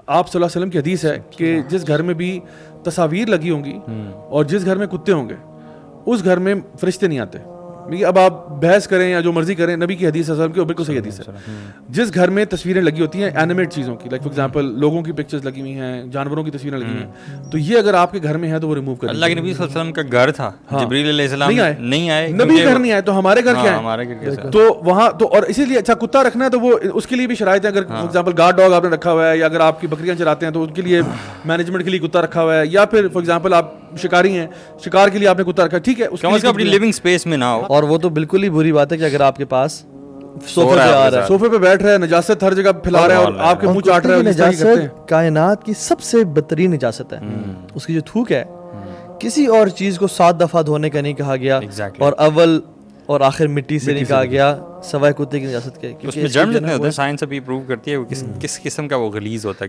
आप सल्लल्लाहु अलैहि वसल्लम की हदीस है कि जिस घर में भी तस्वीर लगी होंगी और जिस घर में कुत्ते होंगे उस घर में फरिश्ते नहीं आते। अब आप बहस करें या जो मर्जी करें, नबी की हदीस है, बिल्कुल सही हदीस है। जिस घर में तस्वीरें लगी होती हैं एनिमेट चीज़ों की, लाइक फॉर एग्जांपल लोगों की पिक्चर्स लगी हुई हैं, जानवरों की तस्वीरें लगी हुई हैं, तो ये अगर आपके घर में है तो वो रिमूव कर अल्लाह के नबी सल्लल्लाहु अलैहि वसल्लम का घर था, जिब्रील अलैहिस्सलाम नहीं आए, नबी घर नहीं आए तो हमारे घर क्या है? हमारे घर कैसा? तो वहाँ तो और इसीलिए अच्छा कुत्ता रखना है तो वो उसके लिए भी शराइत है। अगर फॉर एग्जांपल गार्ड डॉग आपने रखा हुआ है या अगर आपकी बकरियां चराते हैं तो उनके लिए मैनेजमेंट के लिए कुत्ता रखा हुआ है, या फिर फॉर एग्जांपल आप शिकारी हैं, शिकार के लिए आपने कुत्ता रखा है, ठीक है, उसका अपनी लिविंग स्पेस में ना हो। और वो तो बिल्कुल ही बुरी बात है कि अगर आपके पास सोफे पे आ रहा है, सोफे पे बैठ रहा है, नजासत हर जगह फैला रहा है और आपके मुंह चाट रहा है, नजासत कायनात की सबसे बदतरीन नजासत है। उसकी जो थूक है, किसी और चीज को 7 दफा धोने का नहीं कहा गया, और अव्वल और आखिर मिट्टी से नहीं कहा गया सवाए कुत्ते की नजासत के, उसमें जर्म जितने होते हैं साइंस अभी प्रूव करती है वो किस किस्म का वो गलीज होता है।